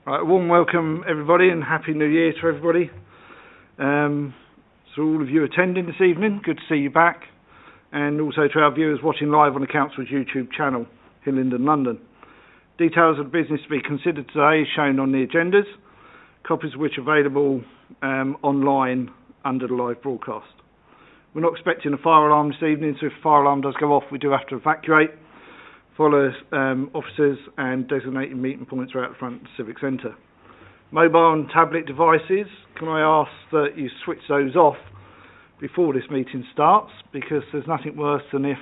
Right, a warm welcome everybody and Happy New Year to everybody. So all of you attending this evening, good to see you back. And also to our viewers watching live on the Council's YouTube channel, Hillingdon, London. Details of the business to be considered today is shown on the agendas, copies of which are available online under the live broadcast. We're not expecting a fire alarm this evening, so if a fire alarm does go off, we do have to evacuate. Follow officers and designated meeting points are out the front of the Civic Centre. Mobile and tablet devices, can I ask that you switch those off before this meeting starts, because there's nothing worse than if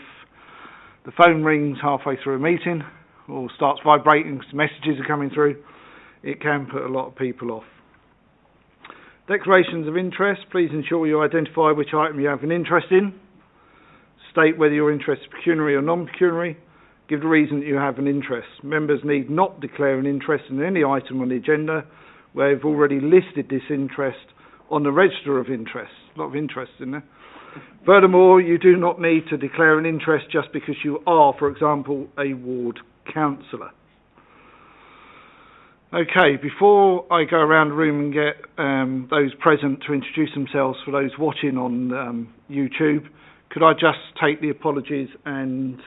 the phone rings halfway through a meeting or starts vibrating because messages are coming through. It can put a lot of people off. Declarations of interest, please ensure you identify which item you have an interest in. State whether your interest is pecuniary or non-pecuniary. Give the reason that you have an interest. Members need not declare an interest in any item on the agenda where they've already listed this interest on the register of interest. A lot of interest in there. Furthermore, you do not need to declare an interest just because you are, for example, a ward councillor. Okay, before I go around the room and get those present to introduce themselves for those watching on YouTube, could I just take the apologies and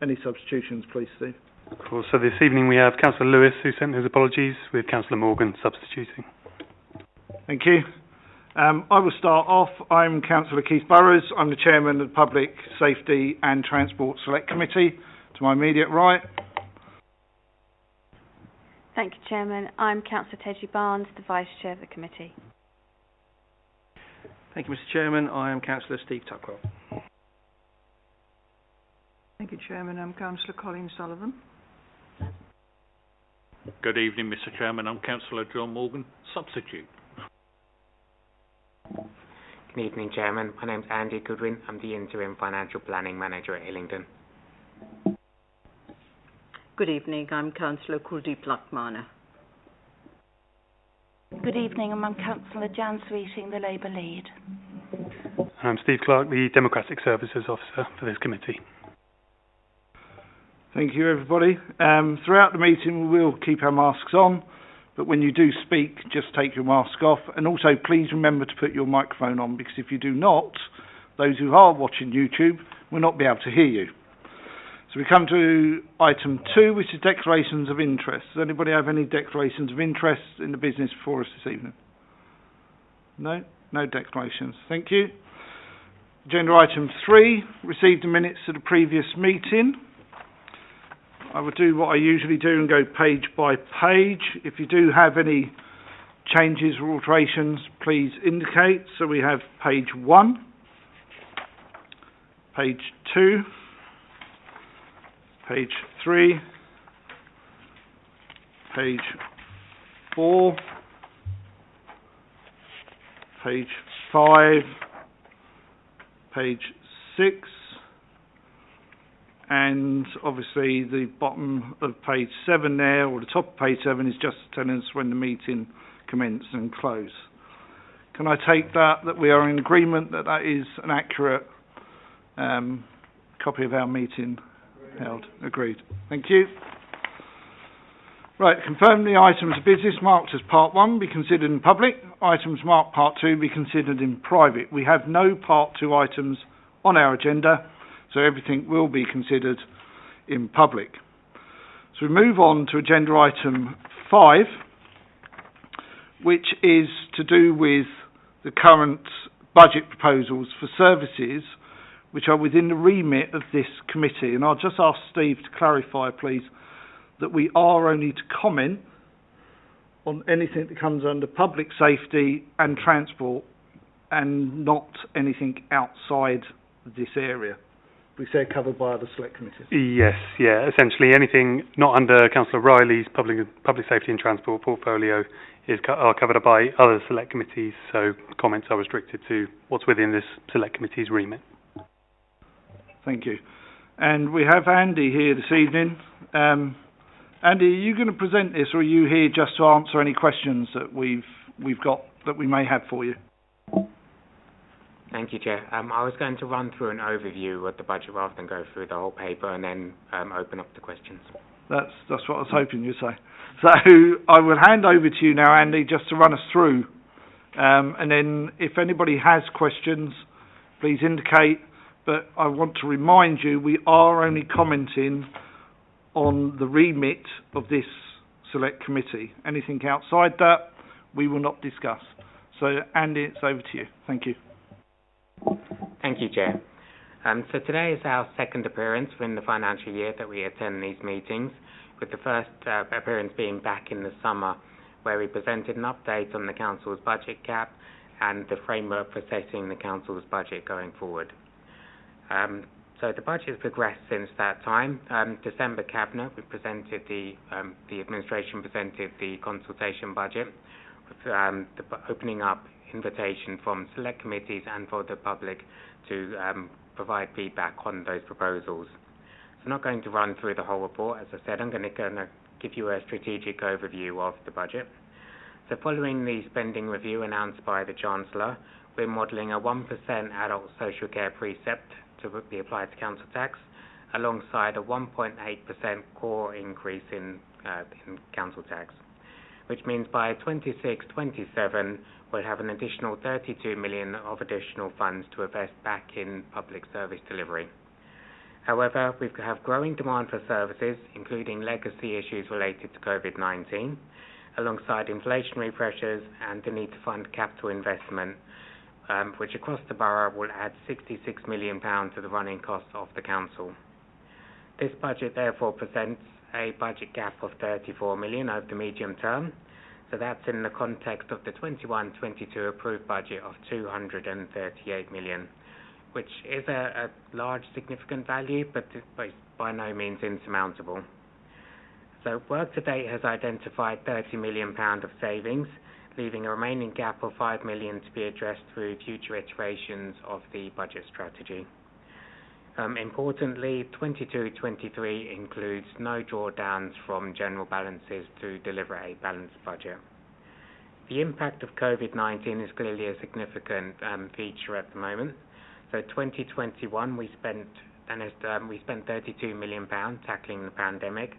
any substitutions, please, Steve? Of course. So this evening we have Councillor Lewis, who sent his apologies, with Councillor Morgan substituting. Thank you. I will start off. I'm Councillor Keith Burrows. I'm the Chairman of the Public Safety and Transport Select Committee. To my immediate right. Thank you, Chairman. I'm Councillor Tedgie Barnes, the Vice Chair of the Committee. Thank you, Mr. Chairman. I am Councillor Steve Tuckwell. Thank you, Chairman. I'm Councillor Colin Sullivan. Good evening, Mr. Chairman. I'm Councillor John Morgan, substitute. Good evening, Chairman. My name's Andy Goodwin. I'm the Interim Financial Planning Manager at Hillingdon. Good evening. I'm Councillor Kuldeep Lakmana. Good evening. I'm Councillor Jan Sweeting, the Labour Lead. I'm Steve Clark, the Democratic Services Officer for this committee. Thank you, everybody. Throughout the meeting, we will keep our masks on, but when you do speak, just take your mask off. And also, please remember to put your microphone on, because if you do not, those who are watching YouTube will not be able to hear you. So we come to item 2, which is declarations of interest. Does anybody have any declarations of interest in the business for us this evening? No? No declarations. Thank you. Agenda item 3, received the minutes of the previous meeting. I will do what I usually do and go page by page. If you do have any changes or alterations, please indicate. So we have page 1, page 2, page 3, page 4, page 5, page 6, and obviously the bottom of page 7 there, or the top of page 7, is just telling us when the meeting commenced and closed. Can I take that we are in agreement that that is an accurate copy of our meeting held? Agreed. Thank you. Right, confirm the items of business marked as part 1 be considered in public. Items marked part 2 be considered in private. We have no part 2 items on our agenda, so everything will be considered in public. So we move on to agenda item 5, which is to do with the current budget proposals for services which are within the remit of this committee. And I'll just ask Steve to clarify, please, that we are only to comment on anything that comes under public safety and transport and not anything outside this area. We say covered by other select committees. Yes, yeah. Essentially, anything not under Councillor Riley's public safety and transport portfolio are covered by other select committees. So comments are restricted to what's within this select committee's remit. Thank you. And we have Andy here this evening. Andy, are you going to present this, or are you here just to answer any questions that we've got that we may have for you? Thank you, Chair. I was going to run through an overview of the budget rather than go through the whole paper and then open up the questions. That's what I was hoping you'd say. So I will hand over to you now, Andy, just to run us through. And then if anybody has questions, please indicate. But I want to remind you, we are only commenting on the remit of this select committee. Anything outside that, we will not discuss. So, Andy, it's over to you. Thank you. Thank you, Chair. So today is our second appearance within the financial year that we attend these meetings, with the first appearance being back in the summer, where we presented an update on the Council's budget cap and the framework for setting the Council's budget going forward. So the budget has progressed since that time. December Cabinet, we presented the administration presented the consultation budget, with the opening up invitation from select committees and for the public to provide feedback on those proposals. So I'm not going to run through the whole report. As I said, I'm going to give you a strategic overview of the budget. So following the spending review announced by the Chancellor, we're modelling a 1% adult social care precept to be applied to council tax, alongside a 1.8% core increase in council tax, which means by 26-27 we'll have an additional 32 million of additional funds to invest back in public service delivery. However, we have growing demand for services, including legacy issues related to COVID-19, alongside inflationary pressures and the need to fund capital investment, which across the borough will add £66 million to the running costs of the council. This budget therefore presents a budget gap of 34 million over the medium term, so that's in the context of the 21-22 approved budget of 238 million, which is a large significant value, but by no means insurmountable. So work to date has identified £30 million of savings, leaving a remaining gap of 5 million to be addressed through future iterations of the budget strategy. Importantly, 22-23 includes no drawdowns from general balances to deliver a balanced budget. The impact of COVID-19 is clearly a significant feature at the moment. So 2021 we spent £32 million tackling the pandemic,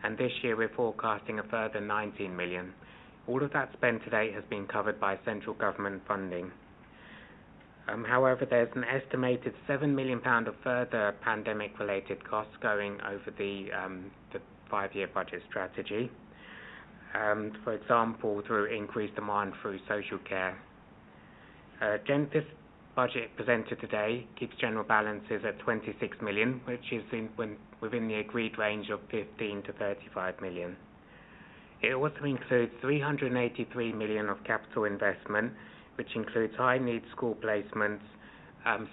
and this year we're forecasting a further 19 million. All of that spend to date has been covered by central government funding. However, there's an estimated £7 million of further pandemic-related costs going over the 5-year budget strategy. For example, through increased demand through social care. This budget presented today keeps general balances at 26 million, which is within the agreed range of 15 to 35 million. It also includes 383 million of capital investment, which includes high-need school placements,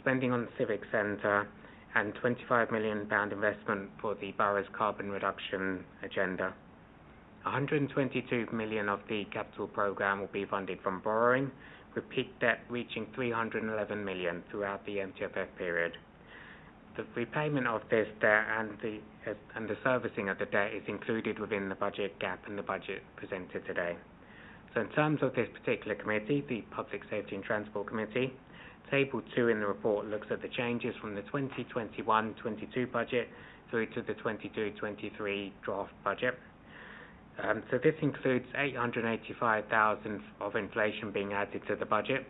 spending on the Civic Centre, and £25 million investment for the borough's carbon reduction agenda. 122 million of the capital programme will be funded from borrowing, with peak debt reaching 311 million throughout the MTFF period. The repayment of this debt and the servicing of the debt is included within the budget gap in the budget presented today. So in terms of this particular committee, the Public Safety and Transport Committee, Table 2 in the report looks at the changes from the 2021-22 budget through to the 22-23 draft budget. So this includes 885,000 of inflation being added to the budget.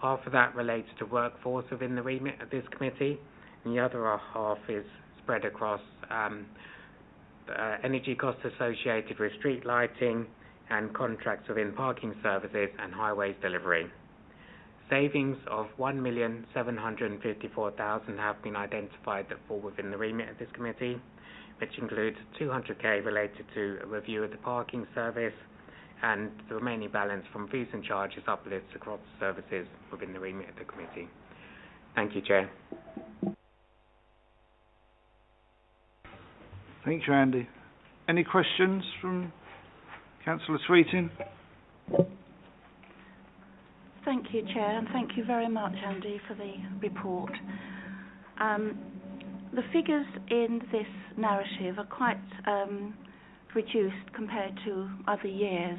Half of that relates to workforce within the remit of this committee, and the other half is spread across energy costs associated with street lighting and contracts within parking services and highways delivery. Savings of 1,754,000 have been identified that fall within the remit of this committee, which includes 200k related to a review of the parking service and the remaining balance from fees and charges uplifts across services within the remit of the committee. Thank you, Chair. Thank you, Andy. Any questions from Councillor Sweeting? Thank you, Chair, and thank you very much, Andy, for the report. The figures in this narrative are quite reduced compared to other years,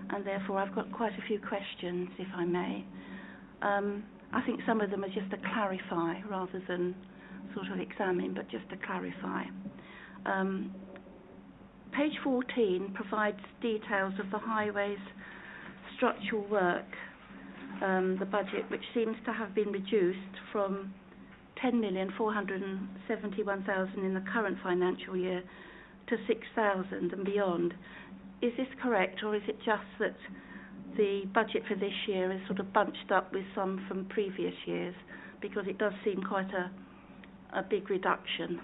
and therefore I've got quite a few questions, if I may. I think some of them are just to clarify rather than sort of examine, but just to clarify. Page 14 provides details of the highways structural work, the budget, which seems to have been reduced from 10,471,000 in the current financial year to 6,000 and beyond. Is this correct, or is it just that the budget for this year is sort of bunched up with some from previous years? Because it does seem quite a big reduction.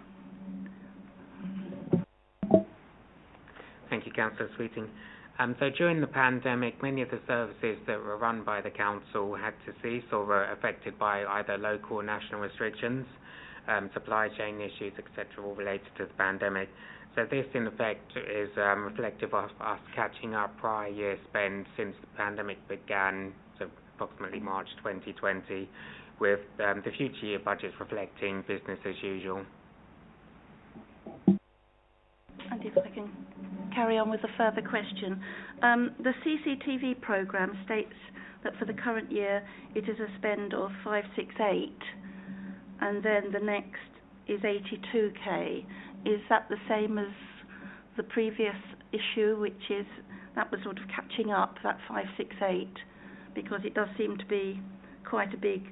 Thank you, Councillor Sweeting. So during the pandemic, many of the services that were run by the council had to cease or were affected by either local or national restrictions, supply chain issues, etc., all related to the pandemic. So this, in effect, is reflective of us catching up prior year spend since the pandemic began, so approximately March 2020, with the future year budgets reflecting business as usual. And if I can carry on with a further question. The CCTV programme states that for the current year it is a spend of 568, and then the next is 82k. Is that the same as the previous issue, which is that was sort of catching up, that 568, because it does seem to be quite a big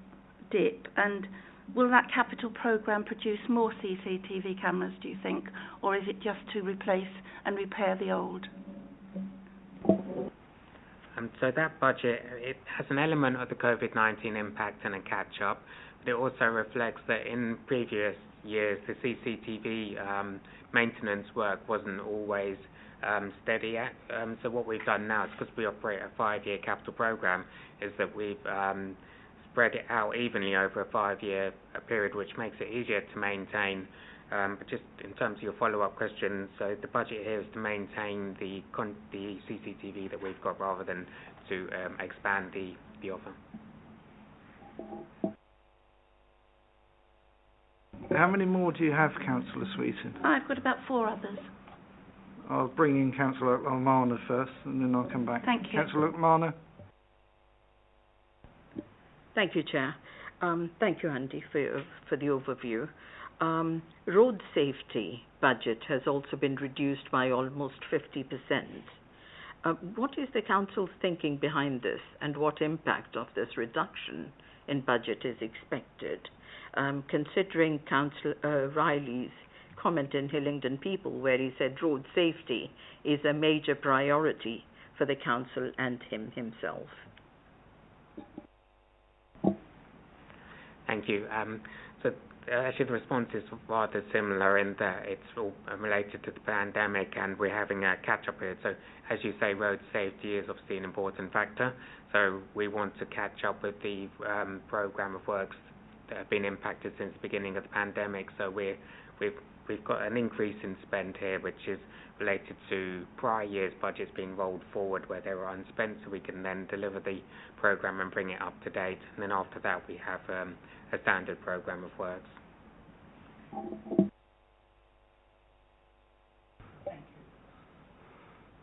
dip? And will that capital programme produce more CCTV cameras, do you think, or is it just to replace and repair the old? So that budget, it has an element of the COVID-19 impact and a catch-up, but it also reflects that in previous years the CCTV maintenance work wasn't always steady at. So what we've done now is, because we operate a 5-year capital programme, is that we've spread it out evenly over a 5-year period, which makes it easier to maintain. But just in terms of your follow-up question, so the budget here is to maintain the CCTV that we've got rather than to expand the offer. How many more do you have, Councillor Sweeting? I've got about 4 others. I'll bring in Councillor O'Mana first, and then I'll come back. Thank you. Councillor O'Mana. Thank you, Chair. Thank you, Andy, for the overview. Road safety budget has also been reduced by almost 50%. What is the Council's thinking behind this, and what impact of this reduction in budget is expected? Considering Councillor Riley's comment in Hillingdon People, where he said road safety is a major priority for the Council and himself. Thank you. Actually, the response is rather similar in that it's all related to the pandemic, and we're having a catch-up period. So, as you say, road safety is obviously an important factor. So, we want to catch up with the programme of works that have been impacted since the beginning of the pandemic. So, we've got an increase in spend here, which is related to prior years' budgets being rolled forward where they were unspent, so we can then deliver the programme and bring it up to date. And then after that, we have a standard programme of works.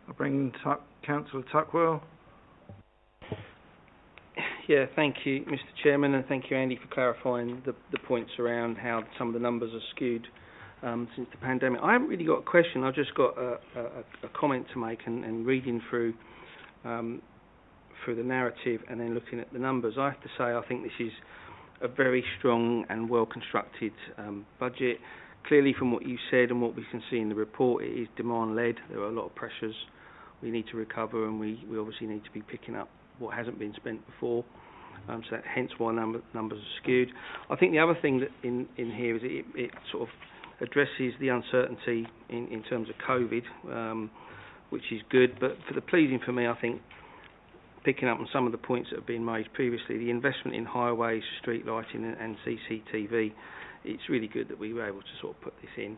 I'll bring in Councillor Tuckwell. Yeah, thank you, Mr. Chairman, and thank you, Andy, for clarifying the points around how some of the numbers are skewed since the pandemic. I haven't really got a question. I've just got a comment to make, and reading through the narrative and then looking at the numbers. I have to say I think this is a very strong and well-constructed budget. Clearly, from what you said and what we can see in the report, it is demand-led. There are a lot of pressures we need to recover, and we obviously need to be picking up what hasn't been spent before. So that, hence why numbers are skewed. I think the other thing that in here is it sort of addresses the uncertainty in terms of COVID, which is good. But for the pleasing for me, I think, picking up on some of the points that have been made previously, the investment in highways, street lighting and CCTV, it's really good that we were able to sort of put this in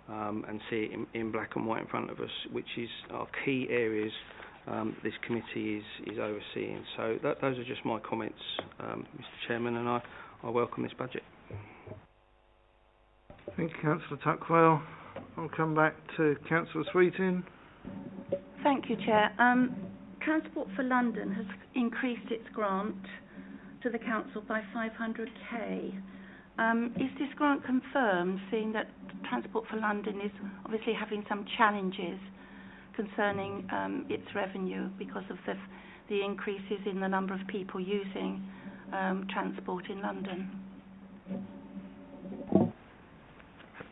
and see it in black and white in front of us, which is our key areas this committee is overseeing. So those are just my comments, Mr. Chairman, and I welcome this budget. Thank you, Councillor Tuckwell. I'll come back to Councillor Sweeting. Thank you, Chair. Transport for London has increased its grant to the Council by 500k. Is this grant confirmed, seeing that Transport for London is obviously having some challenges concerning its revenue because of the increases in the number of people using transport in London.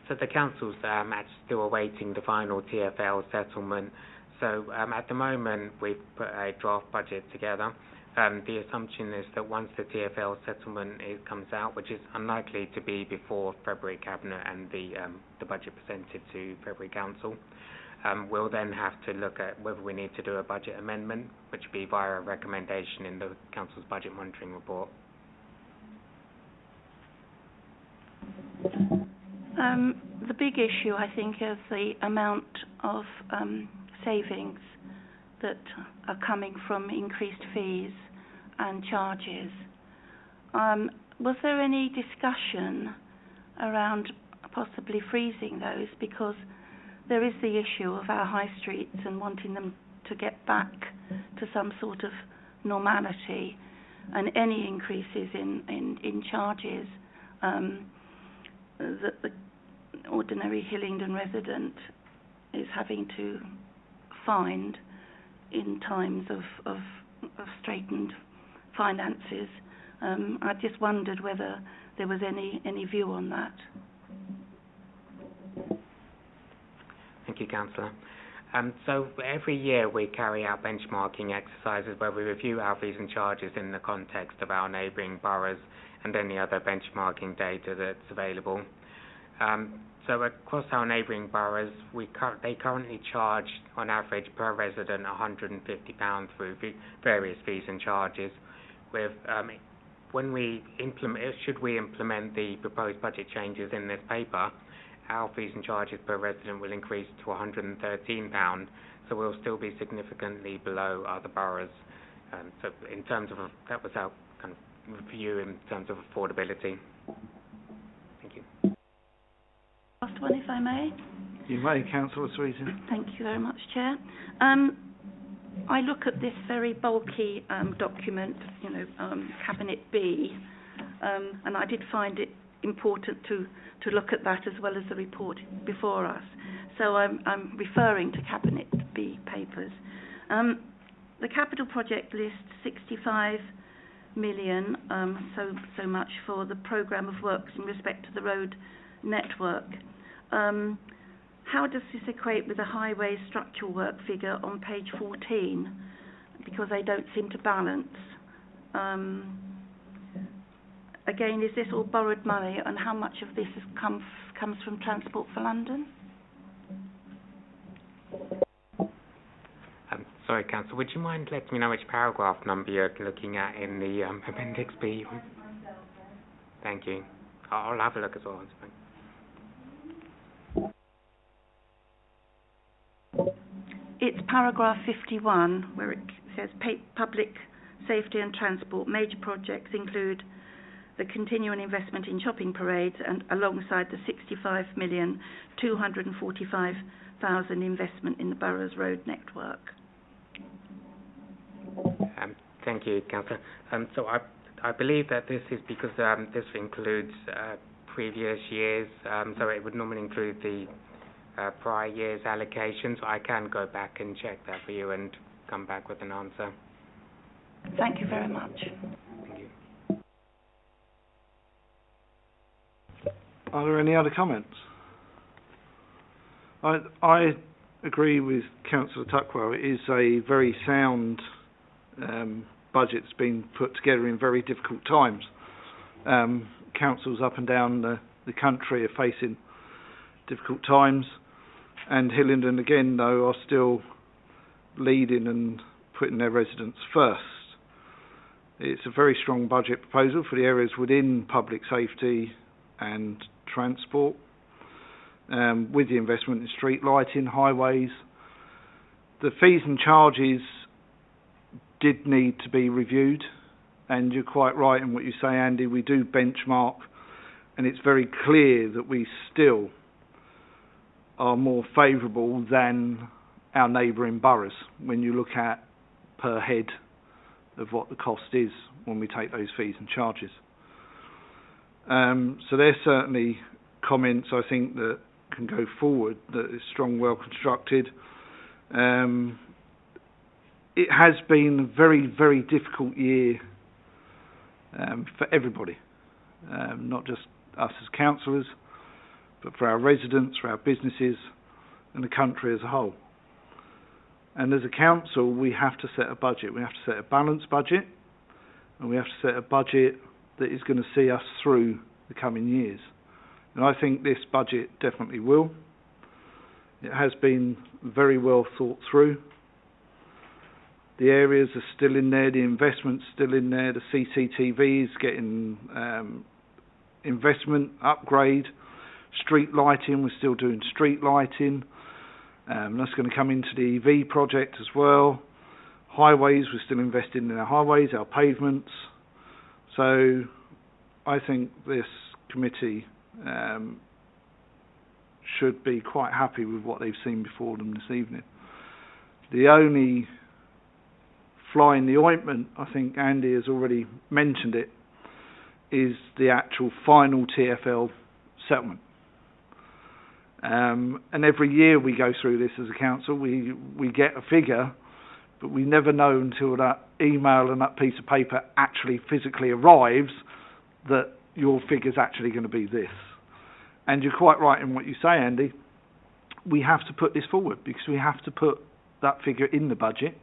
So the council's actually still awaiting the final TfL settlement. So at the moment we've put a draft budget together. The assumption is that once the TfL settlement comes out, which is unlikely to be before February Cabinet and the budget presented to February Council, we'll then have to look at whether we need to do a budget amendment, which will be via a recommendation in the Council's budget monitoring report. The big issue, I think, is the amount of savings that are coming from increased fees and charges. Was there any discussion around possibly freezing those? Because there is the issue of our high streets and wanting them to get back to some sort of normality, and any increases in charges that the ordinary Hillingdon resident is having to find in times of straitened finances. I just wondered whether there was any view on that. Thank you, Councillor. So every year we carry out benchmarking exercises where we review our fees and charges in the context of our neighbouring boroughs and any other benchmarking data that's available. So across our neighbouring boroughs, they currently charge, on average, per resident £150 through various fees and charges. With should we implement the proposed budget changes in this paper, our fees and charges per resident will increase to £113, so we'll still be significantly below other boroughs. So in terms of that was our kind of review in terms of affordability. Thank you. Last one, if I may. You may, Councillor Sweeting. Thank you very much, Chair. I look at this very bulky document, Cabinet B, and I did find it important to look at that as well as the report before us. So I'm referring to Cabinet B papers. The capital project lists 65 million, so much for the programme of works in respect to the road network. How does this equate with the highway structural work figure on page 14? Because they don't seem to balance. Again, is this all borrowed money, and how much of this comes from Transport for London? Sorry, Councillor, would you mind letting me know which paragraph number you're looking at in the Appendix B? Thank you. I'll have a look as well. It's paragraph 51, where it says public safety and transport. Major projects include the continuing investment in shopping parades and alongside the 65,245,000 investment in the borough's road network. Thank you, Councillor. So I believe that this is because this includes previous years, so it would normally include the prior year's allocations. I can go back and check that for you and come back with an answer. Thank you very much. Thank you. Are there any other comments? I agree with Councillor Tuckwell. It is a very sound budget that's been put together in very difficult times. Councils up and down the country are facing difficult times, and Hillingdon again though are still leading and putting their residents first. It's a very strong budget proposal for the areas within public safety and transport, with the investment in street lighting, highways. The fees and charges did need to be reviewed, and you're quite right in what you say, Andy. We do benchmark, and it's very clear that we still are more favourable than our neighbouring boroughs when you look at per head of what the cost is when we take those fees and charges. So there's certainly comments I think that can go forward, that is strong, well constructed. It has been a very, very difficult year for everybody, not just us as councillors, but for our residents, for our businesses, and the country as a whole. And as a council, we have to set a budget. We have to set a balanced budget, and we have to set a budget that is going to see us through the coming years. And I think this budget definitely will. It has been very well thought through. The areas are still in there, the investment's still in there, the CCTV is getting investment, upgrade, street lighting, we're still doing street lighting. That's going to come into the EV project as well. Highways, we're still investing in our highways, our pavements. So I think this committee should be quite happy with what they've seen before them this evening. The only fly in the ointment, I think Andy has already mentioned it, is the actual final TfL settlement. And every year we go through this as a council, we get a figure, but we never know until that email and that piece of paper actually physically arrives that your figure's actually going to be this. And you're quite right in what you say, Andy. We have to put this forward because we have to put that figure in the budget,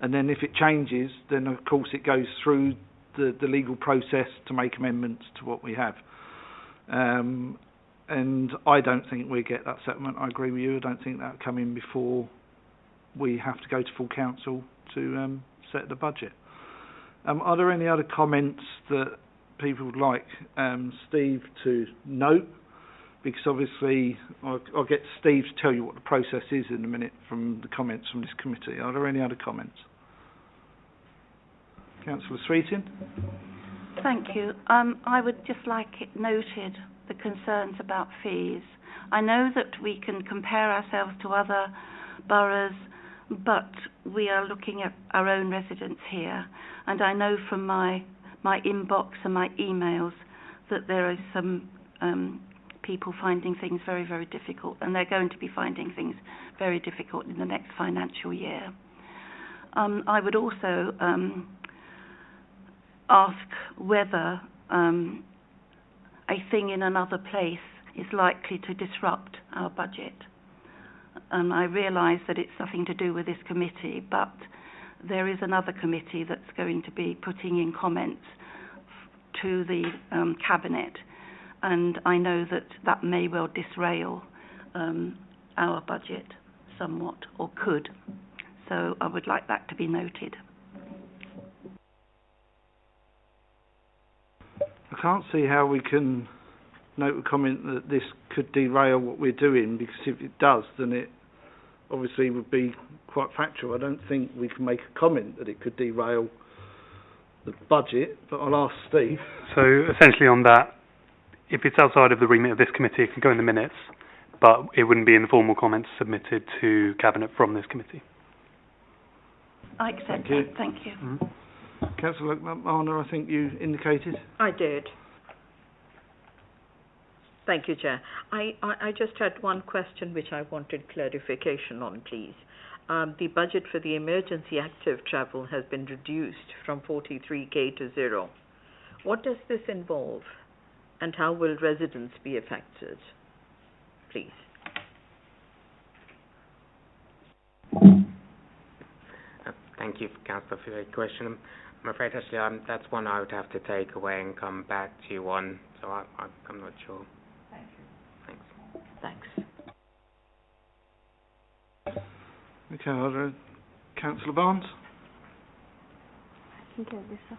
and then if it changes, then of course it goes through the legal process to make amendments to what we have. And I don't think we get that settlement. I agree with you. I don't think that will come in before we have to go to full council to set the budget. Are there any other comments that people would like Steve to note? Because obviously I'll get Steve to tell you what the process is in a minute from the comments from this committee. Are there any other comments? Councillor Sweeting? Thank you. I would just like it noted the concerns about fees. I know that we can compare ourselves to other boroughs, but we are looking at our own residents here, and I know from my inbox and my emails that there are some people finding things very, very difficult, and they're going to be finding things very difficult in the next financial year. I would also ask whether a thing in another place is likely to disrupt our budget. I realise that it's nothing to do with this committee, but there is another committee that's going to be putting in comments to the Cabinet, and I know that that may well disrail our budget somewhat, or could. So I would like that to be noted. I can't see how we can note a comment that this could derail what we're doing, because if it does, then it obviously would be quite factual. I don't think we can make a comment that it could derail the budget, but I'll ask Steve. So essentially on that, if it's outside of the remit of this committee, it can go in the minutes, but it wouldn't be in the formal comments submitted to Cabinet from this committee. I accept that. Thank you. Mm-hmm. Councillor McMahon, I think you indicated. I did. Thank you, Chair. I just had one question which I wanted clarification on, please. The budget for the emergency active travel has been reduced from 43k to 0. What does this involve, and how will residents be affected, please? Thank you, Councillor, for the question. I'm afraid actually that's one I would have to take away and come back to you on, so I'm not sure. Thank you. Thanks. Thanks. Okay, Councillor Barnes? I can get this off.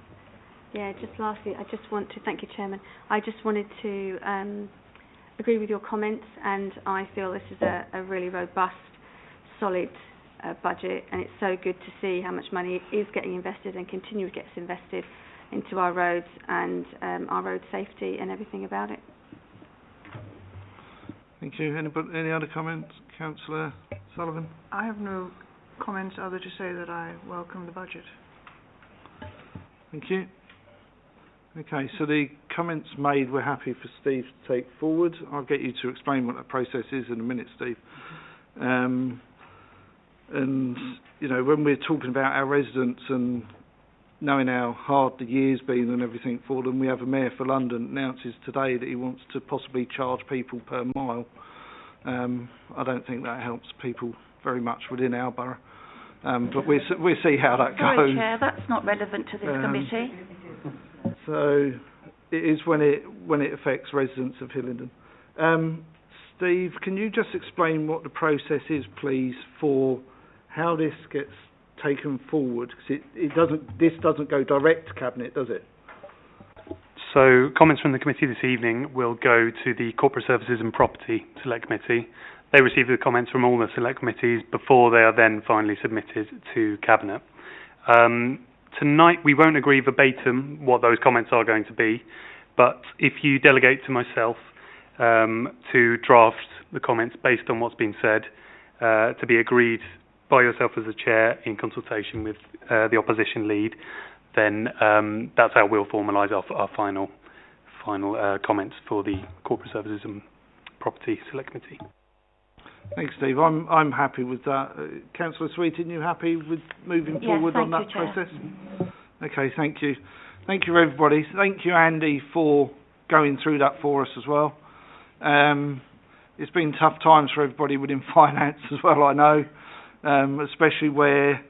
Yeah, just lastly, I just want to thank you, Chairman. I just wanted to agree with your comments, and I feel this is a really robust, solid budget, and it's so good to see how much money is getting invested and continues to get invested into our roads and our road safety and everything about it. Thank you. Any other comments? Councillor Sullivan? I have no comments other to say that I welcome the budget. Thank you. Okay, so the comments made, we're happy for Steve to take forward. I'll get you to explain what that process is in a minute, Steve. And, you know, when we're talking about our residents and knowing how hard the year's been and everything for them, we have a Mayor for London announces today that he wants to possibly charge people per mile. I don't think that helps people very much within our borough. But we'll see how that goes. Sorry, Chair, that's not relevant to this committee. So it is when it affects residents of Hillingdon. Steve, can you just explain what the process is, please, for how this gets taken forward? Because this doesn't go direct to Cabinet, does it? So comments from the committee this evening will go to the Corporate Services and Property Select Committee. They receive the comments from all the select committees before they are then finally submitted to Cabinet. Tonight we won't agree verbatim what those comments are going to be, but if you delegate to myself to draft the comments based on what's been said, to be agreed by yourself as the chair in consultation with the opposition lead, then that's how we'll formalise our final comments for the Corporate Services and Property Select Committee. Thanks, Steve. I'm happy with that. Councillor Sweetin, you happy with moving forward on that process? Okay, thank you. Thank you, everybody. Thank you, Andy, for going through that for us as well. It's been tough times for everybody within finance as well, I know, especially where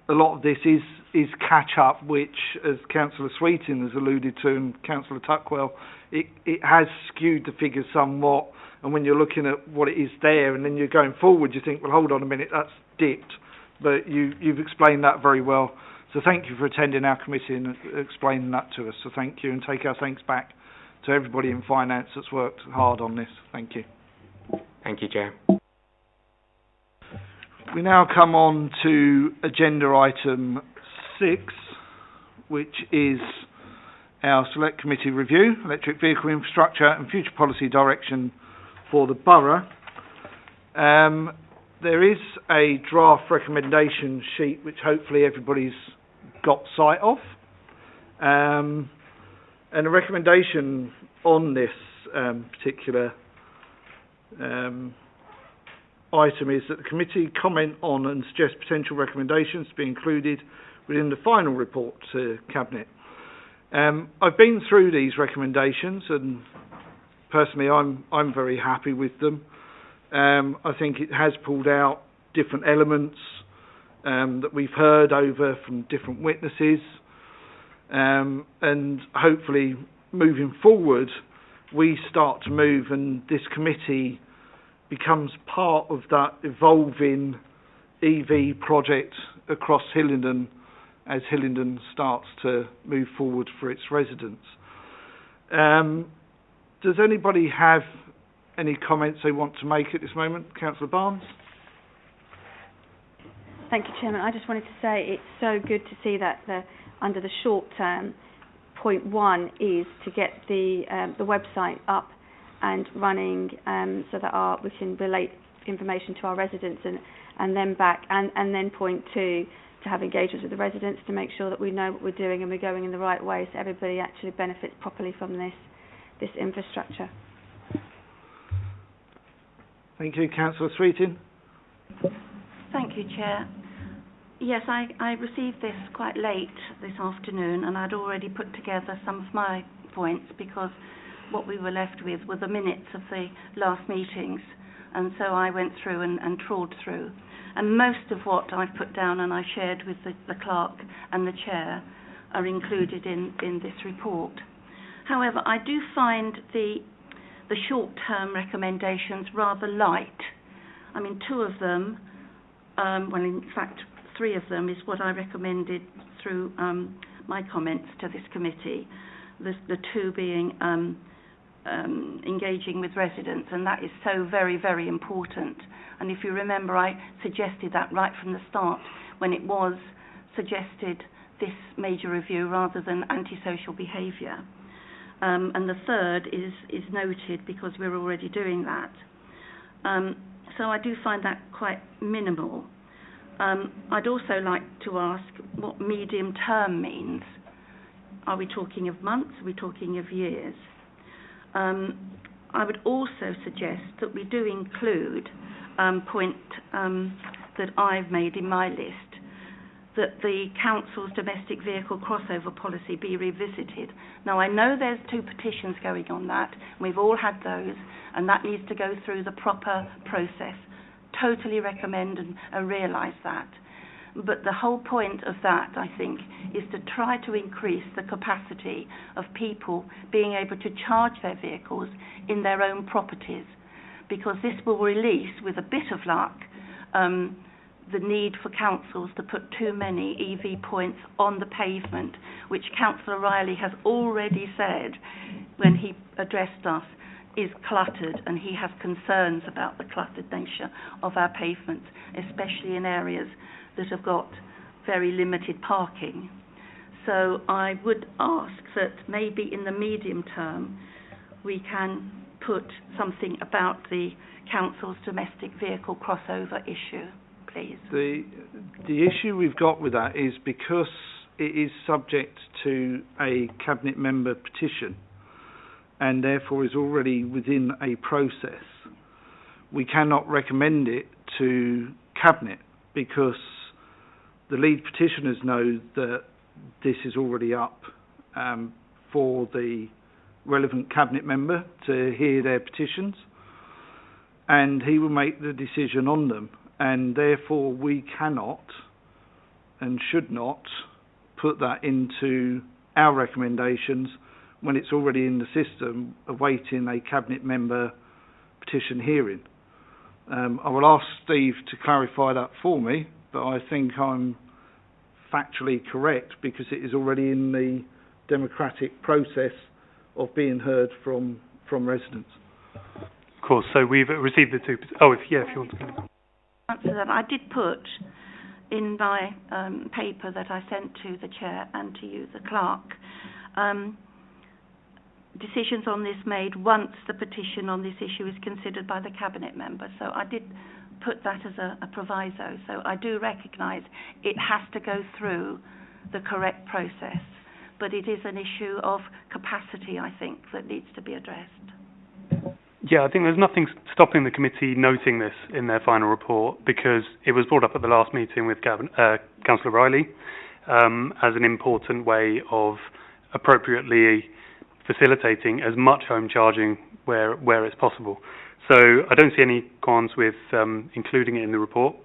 a lot of this is catch-up, which, as Councillor Sweetin has alluded to, and Councillor Tuckwell, it has skewed the figures somewhat. And when you're looking at what it is there, and then you're going forward, you think, well, hold on a minute, that's dipped. But you've explained that very well. So thank you for attending our committee and explaining that to us. So thank you, and take our thanks back to everybody in finance that's worked hard on this. Thank you. Thank you, Chair. We now come on to agenda item 6, which is our Select Committee review, electric vehicle infrastructure and future policy direction for the borough. There is a draft recommendation sheet which hopefully everybody's got sight of. And a recommendation on this particular item is that the committee comment on and suggest potential recommendations to be included within the final report to Cabinet. I've been through these recommendations and personally I'm very happy with them. I think it has pulled out different elements that we've heard over from different witnesses, and hopefully moving forward we start to move and this committee becomes part of that evolving EV project across Hillingdon as Hillingdon starts to move forward for its residents. Does anybody have any comments they want to make at this moment? Councillor Barnes? Thank you, Chairman. I just wanted to say it's so good to see that under the short term, point 1 is to get the website up and running so that we can relate information to our residents and then back, and then point 2, to have engagements with the residents to make sure that we know what we're doing and we're going in the right way so everybody actually benefits properly from this infrastructure. Thank you. Councillor Sweetin? Thank you, Chair. Yes, I received this quite late this afternoon and I'd already put together some of my points because what we were left with were the minutes of the last meetings, and so I went through and trawled through. And most of what I've put down and I shared with the clerk and the chair are included in this report. However, I do find the short-term recommendations rather light. I mean, 2 of them, well, in fact, 3 of them is what I recommended through my comments to this committee. The 2 being engaging with residents, and that is so very, very important. And if you remember, I suggested that right from the start when it was suggested this major review rather than antisocial behaviour. And the 3rd is noted because we're already doing that. So I do find that quite minimal. I'd also like to ask what medium term means. Are we talking of months? Are we talking of years? I would also suggest that we do include point that I've made in my list, that the council's domestic vehicle crossover policy be revisited. Now, I know there's 2 petitions going on that, and we've all had those, and that needs to go through the proper process. Totally recommend and realise that. But the whole point of that, I think, is to try to increase the capacity of people being able to charge their vehicles in their own properties, because this will release, with a bit of luck, the need for councils to put too many EV points on the pavement, which Councillor Riley has already said when he addressed us is cluttered, and he has concerns about the cluttered nature of our pavements, especially in areas that have got very limited parking. So I would ask that maybe in the medium term we can put something about the council's domestic vehicle crossover issue, please. The issue we've got with that is because it is subject to a cabinet member petition and therefore is already within a process, we cannot recommend it to cabinet because the lead petitioners know that this is already up for the relevant cabinet member to hear their petitions, and he will make the decision on them, and therefore we cannot and should not put that into our recommendations when it's already in the system awaiting a cabinet member petition hearing. I will ask Steve to clarify that for me, but I think I'm factually correct because it is already in the democratic process of being heard from residents. Of course, so we've received the 2... Oh, if you want to... Answer that. I did put in my paper that I sent to the chair and to you, the clerk, decisions on this made once the petition on this issue is considered by the cabinet member. So I did put that as a proviso. So I do recognise it has to go through the correct process, but it is an issue of capacity, I think, that needs to be addressed. Yeah, I think there's nothing stopping the committee noting this in their final report because it was brought up at the last meeting with Councillor Riley as an important way of appropriately facilitating as much home charging where it's possible. So I don't see any qualms with including it in the report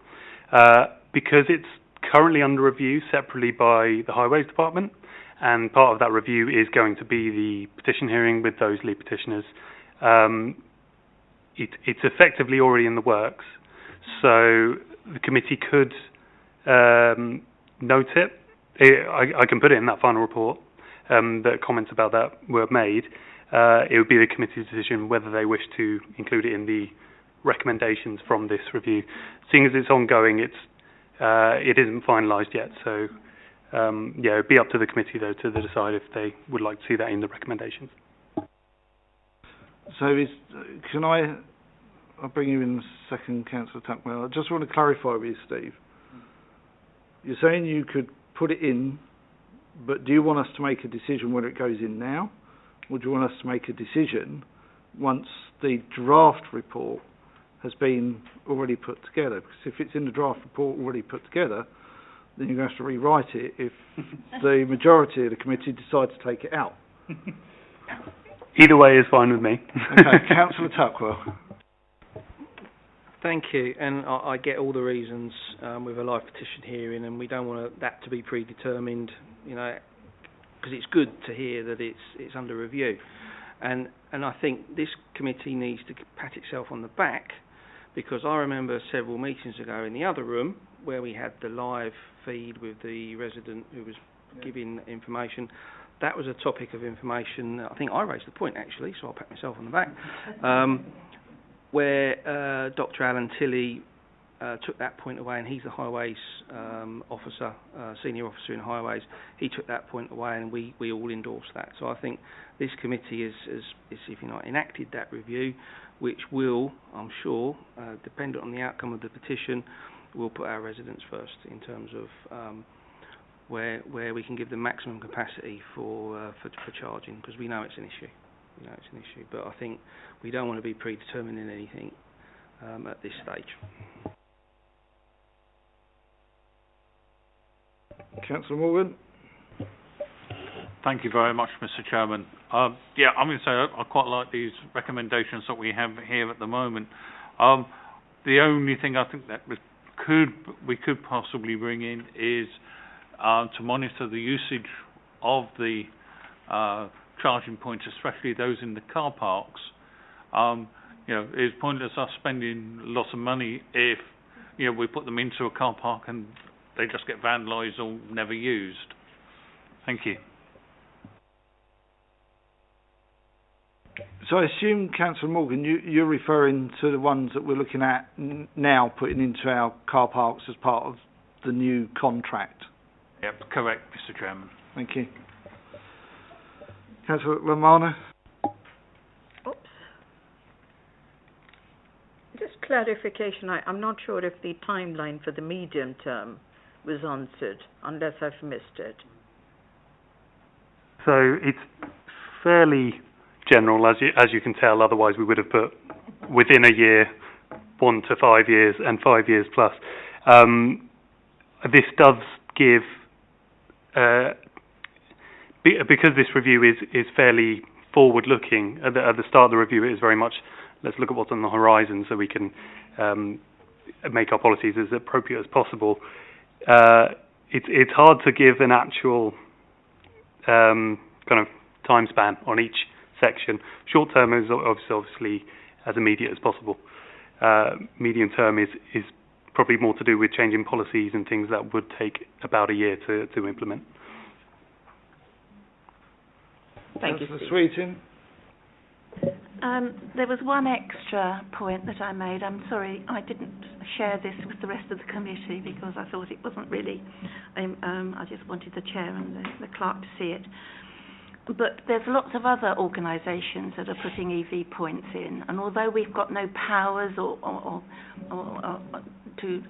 because it's currently under review separately by the Highways Department, and part of that review is going to be the petition hearing with those lead petitioners. It's effectively already in the works, so the committee could note it. I can put it in that final report. That comments about that were made. It would be the committee's decision whether they wish to include it in the recommendations from this review. Seeing as it's ongoing, it isn't finalised yet. So yeah, it'd be up to the committee though to decide if they would like to see that in the recommendations. So I'll bring you in a second, Councillor Tuckwell. I just want to clarify with you, Steve. You're saying you could put it in, but do you want us to make a decision whether it goes in now, or do you want us to make a decision once the draft report has been already put together? Because if it's in the draft report already put together, then you're going to have to rewrite it if the majority of the committee decide to take it out. Either way is fine with me. Okay, Councillor Tuckwell. Thank you, and I get all the reasons with a live petition hearing, and we don't want that to be predetermined, you know, because it's good to hear that it's under review, and I think this committee needs to pat itself on the back, because I remember several meetings ago in the other room where we had the live feed with the resident who was giving information. That was a topic of information. I think I raised the point actually, so I'll pat myself on the back. Where Dr. Alan Tilley took that point away, and he's the Highways officer, senior officer in Highways. He took that point away, and we all endorsed that. So I think this committee is if you know, enacted that review, which will, I'm sure, dependent on the outcome of the petition, will put our residents first in terms of where we can give the maximum capacity for charging, because we know it's an issue. But I think we don't want to be predetermining anything at this stage. Councillor Morgan. Thank you very much, Mr. Chairman. Yeah, I'm going to say I quite like these recommendations that we have here at the moment. The only thing I think that we could possibly bring in is to monitor the usage of the charging points, especially those in the car parks. It's pointless us spending lots of money if we put them into a car park and they just get vandalised or never used. Thank you. So I assume, Councillor Morgan, you're referring to the ones that we're looking at now putting into our car parks as part of the new contract? Yep, correct, Mr. Chairman. Thank you. Councillor Romano. Oops. Just clarification, I'm not sure if the timeline for the medium term was answered, unless I've missed it. So it's fairly general, as you can tell. Otherwise, we would have put within a year, 1 to 5 years, and 5 years plus. This does give, because this review is fairly forward-looking. At the start of the review, it is very much let's look at what's on the horizon, so we can make our policies as appropriate as possible. It's hard to give an actual kind of time span on each section. Short term is obviously as immediate as possible. Medium term is probably more to do with changing policies and things that would take about a year to implement. Thank you, Sweeting. There was one extra point that I made. I'm sorry, I didn't share this with the rest of the committee because I thought it wasn't really. I just wanted the chair and the clerk to see it. But there's lots of other organisations that are putting EV points in, and although we've got no powers or to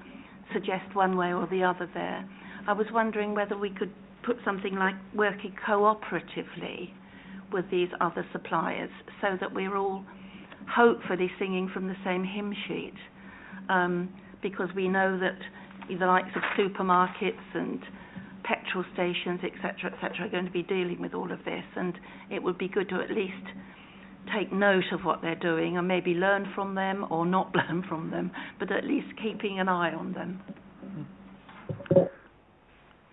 suggest one way or the other there, I was wondering whether we could put something like working cooperatively with these other suppliers, so that we're all hopefully singing from the same hymn sheet, because we know that the likes of supermarkets and petrol stations, etc., are going to be dealing with all of this, and it would be good to at least take note of what they're doing and maybe learn from them or not learn from them, but at least keeping an eye on them.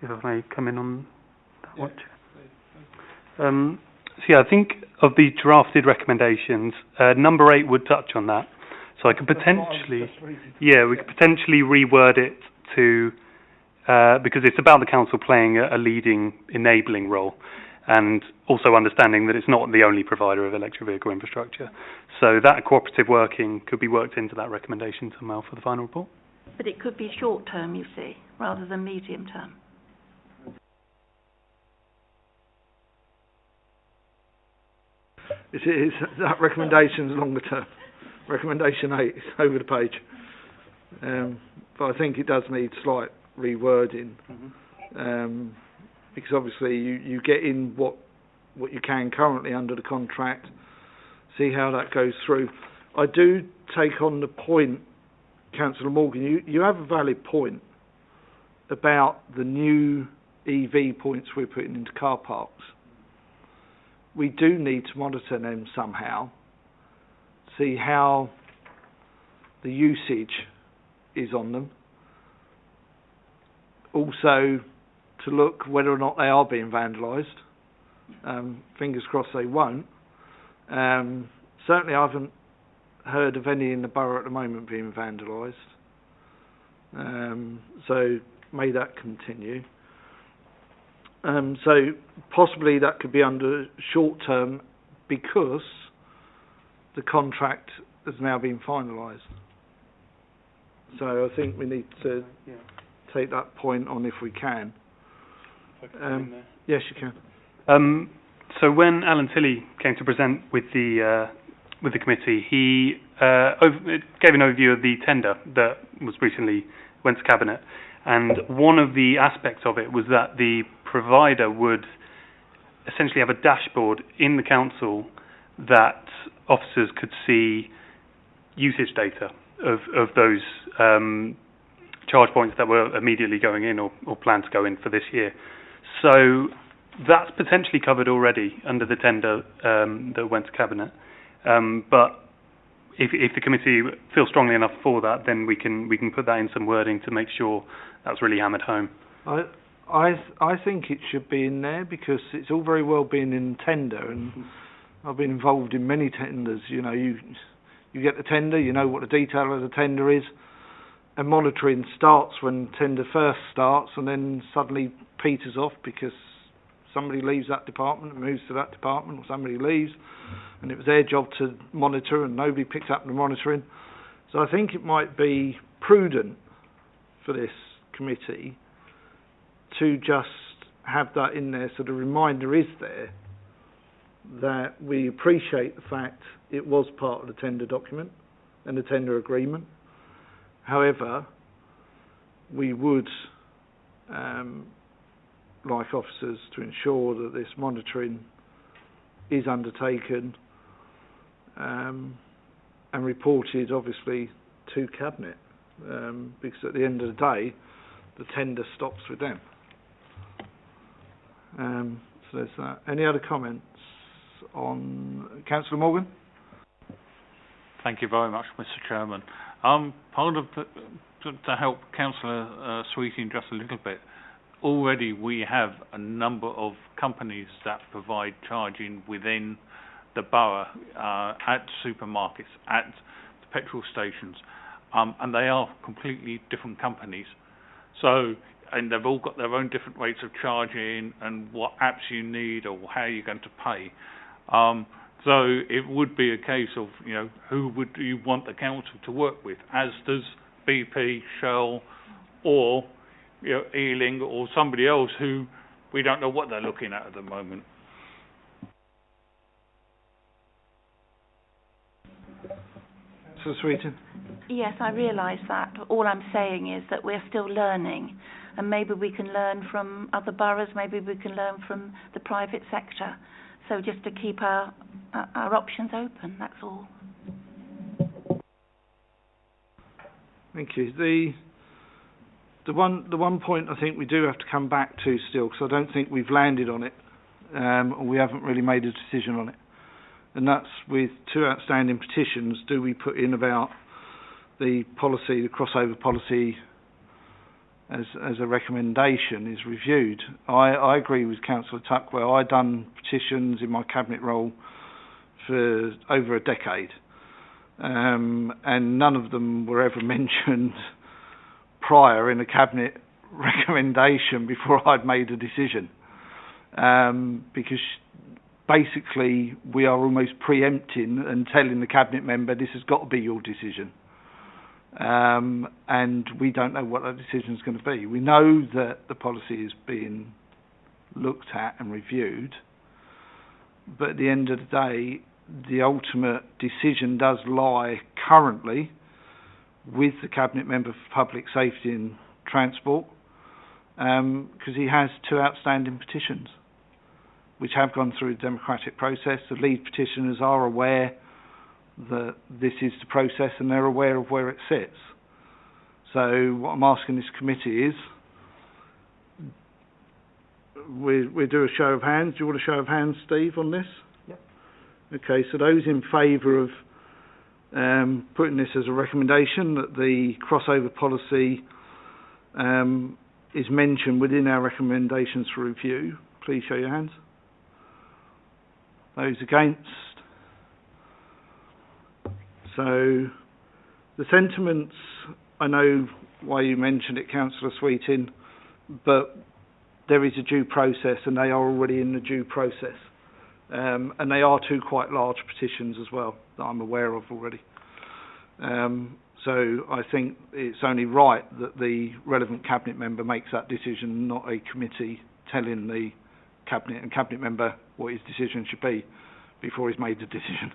If I may come in on that one. So I think of the drafted recommendations, number 8 would touch on that. So I could potentially, we could potentially reword it to, because it's about the council playing a leading, enabling role, and also understanding that it's not the only provider of electric vehicle infrastructure. So that cooperative working could be worked into that recommendation somehow for the final report. But it could be short term, you see, rather than medium term. That recommendation's longer term. Recommendation 8 is over the page. But I think it does need slight rewording. Because obviously you get in what you can currently under the contract, see how that goes through. I do take on the point, Councillor Morgan, you have a valid point about the new EV points we're putting into car parks. We do need to monitor them somehow, see how the usage is on them. Also, to look whether or not they are being vandalised. Fingers crossed they won't. Certainly I haven't heard of any in the borough at the moment being vandalised. So may that continue. So possibly that could be under short term because the contract has now been finalised. So I think we need to take that point on if we can. Yes, you can. So when Alan Tilley came to present with the committee, he gave an overview of the tender that was recently went to Cabinet, And one of the aspects of it was that the provider would essentially have a dashboard in the council that officers could see usage data of those charge points that were immediately going in or planned to go in for this year. So that's potentially covered already under the tender that went to Cabinet. But if the committee feels strongly enough for that, then we can put that in some wording to make sure that's really hammered home. I think it should be in there, because it's all very well being in tender, and I've been involved in many tenders. You know, you get the tender, you know what the detail of the tender is, and monitoring starts when tender first starts, and then suddenly peters off because somebody leaves that department and moves to that department, or somebody leaves, and it was their job to monitor and nobody picked up the monitoring. So I think it might be prudent for this committee to just have that in there, so the reminder is there that we appreciate the fact it was part of the tender document and the tender agreement. However, we would like officers to ensure that this monitoring is undertaken and reported, obviously, to Cabinet, because at the end of the day, the tender stops with them. So there's that. Any other comments on Councillor Morgan? Thank you very much, Mr. Chairman. Part of to help Councillor Sweeting just a little bit, already we have a number of companies that provide charging within the borough, at supermarkets, at the petrol stations, and they are completely different companies. So, and they've all got their own different rates of charging and what apps you need or how you're going to pay. So it would be a case of, you know, who would you want the council to work with, as does BP, Shell, or, you know, Ealing, or somebody else who we don't know what they're looking at the moment. So Sweeting? Yes, I realise that. All I'm saying is that we're still learning, and maybe we can learn from other boroughs, maybe we can learn from the private sector. So just to keep our options open, that's all. Thank you. The one point I think we do have to come back to still, because I don't think we've landed on it, or we haven't really made a decision on it, and that's with two outstanding petitions. Do we put in about the policy, the crossover policy, as a recommendation is reviewed? I agree with Councillor Tuckwell. I've done petitions in my Cabinet role for over a decade, and none of them were ever mentioned prior in a Cabinet recommendation before I'd made a decision, because basically we are almost preempting and telling the Cabinet member this has got to be your decision. And we don't know what that decision is going to be. We know that the policy is being looked at and reviewed, but at the end of the day, the ultimate decision does lie currently with the Cabinet Member for Public Safety and Transport, because he has two outstanding petitions which have gone through the democratic process. The lead petitioners are aware that this is the process, and they're aware of where it sits. So what I'm asking this committee is, we do a show of hands. Do you want a show of hands, Steve, on this? Yep. Okay, so those in favour of putting this as a recommendation, that the crossover policy is mentioned within our recommendations for review, please show your hands. Those against? So the sentiments, I know why you mentioned it, Councillor Sweeting, but there is a due process, and they are already in the due process. And they are two quite large petitions as well that I'm aware of already. So I think it's only right that the relevant Cabinet member makes that decision, not a committee telling the Cabinet and Cabinet member what his decision should be before he's made the decision.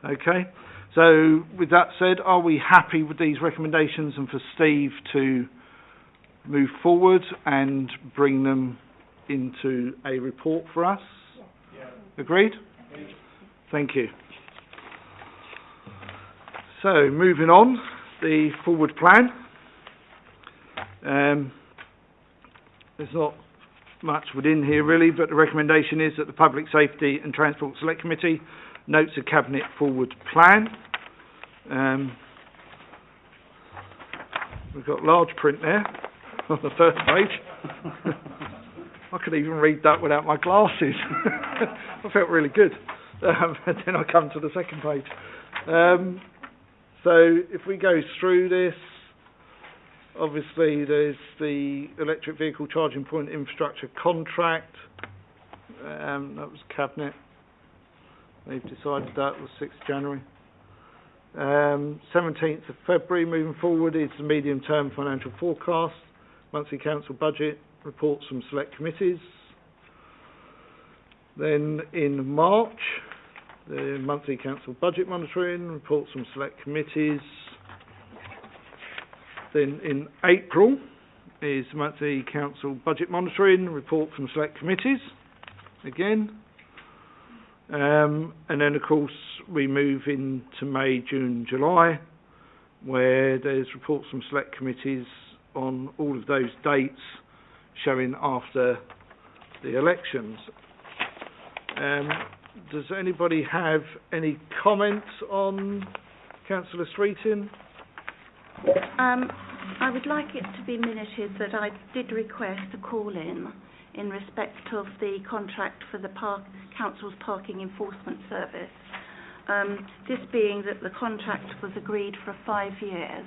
Okay, so with that said, are we happy with these recommendations and for Steve to move forward and bring them into a report for us. Agreed? Thank you. So, moving on, the forward plan. There's not much within here really, but the recommendation is that the Public Safety and Transport Select Committee notes a Cabinet forward plan. We've got large print there on the first page. I could even read that without my glasses. I felt really good. And then I come to the second page. So if we go through this, obviously there's the electric vehicle charging point infrastructure contract. That was Cabinet. They've decided that was 6th January. 17th of February, moving forward, is the medium-term financial forecast, monthly council budget, reports from select committees. Then in March, the monthly council budget monitoring, reports from select committees. Then in April is monthly council budget monitoring, report from select committees, again. And then of course we move into May, June, July, where there's reports from select committees on all of those dates showing after the elections. Does anybody have any comments on Councillor Scrutiny? I would like it to be minuted that I did request a call-in respect of the contract for the Council's Parking Enforcement Service. This being that the contract was agreed for 5 years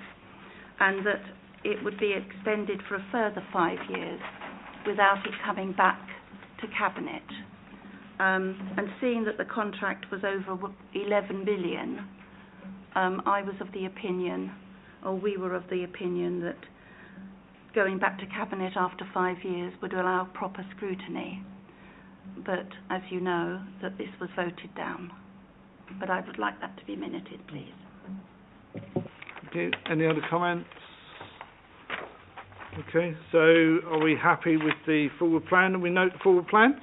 and that it would be extended for a further 5 years without it coming back to Cabinet. And seeing that the contract was over 11 billion, I was of the opinion, or we were of the opinion, that going back to Cabinet after 5 years would allow proper scrutiny. But as you know, that this was voted down. But I would like that to be minuted, please. Okay, any other comments? Okay, so are we happy with the forward plan? And we note the forward plan?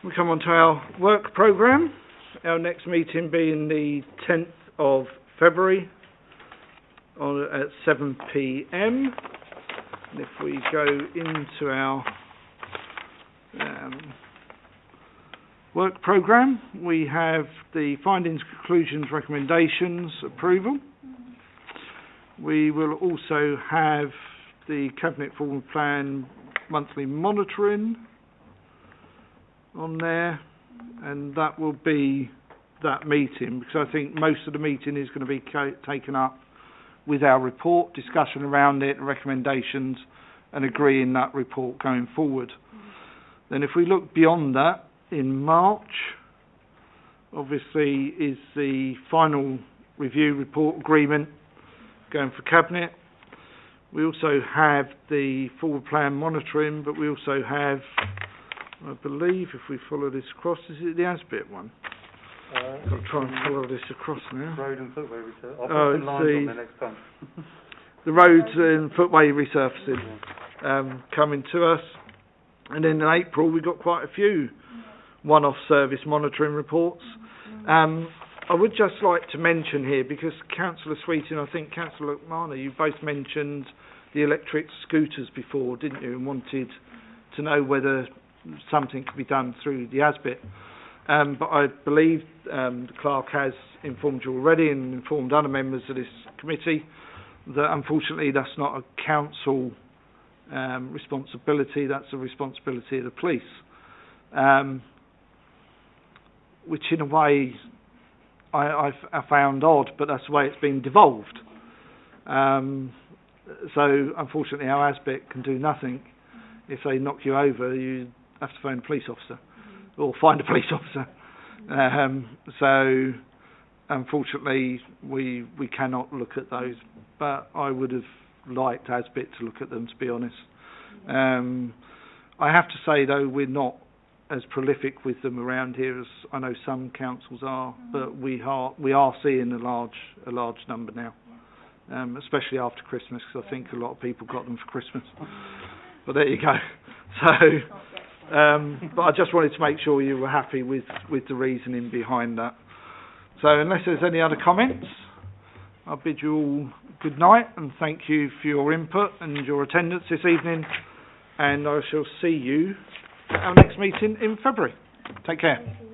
We come on to our work programme. Our next meeting being the 10th of February at 7 p.m. And if we go into our work programme, we have the findings, conclusions, recommendations, approval. We will also have the Cabinet forward plan monthly monitoring on there, and that will be that meeting, because I think most of the meeting is going to be taken up with our report, discussion around it, recommendations, and agreeing that report going forward. Then if we look beyond that, in March, obviously, is the final review report agreement going for Cabinet. We also have the forward plan monitoring, but we also have, I believe, if we follow this across, is it the ASBIT one? I'll try and follow this across now. Road and footway research. I'll put some lines on there next time. The roads and footway resurfacing coming to us. And then in April we got quite a few one-off service monitoring reports. I would just like to mention here, because Councillor Sweeting, I think Councillor Mana, you both mentioned the electric scooters before, didn't you, and wanted to know whether something could be done through the ASBIT. But I believe the clerk has informed you already and informed other members of this committee that unfortunately that's not a council responsibility, that's a responsibility of the police. Which in a way I found odd, but that's the way it's been devolved. So unfortunately our ASBIT can do nothing. If they knock you over, you have to phone a police officer or find a police officer. So unfortunately we cannot look at those, but I would have liked ASBIT to look at them, to be honest. I have to say though, we're not as prolific with them around here as I know some councils are, but we are seeing a large number now especially after Christmas, because I think a lot of people got them for Christmas. But there you go. So, but I just wanted to make sure you were happy with the reasoning behind that. So unless there's any other comments, I'll bid you all good night and thank you for your input and your attendance this evening, and I shall see you at our next meeting in February. Take care.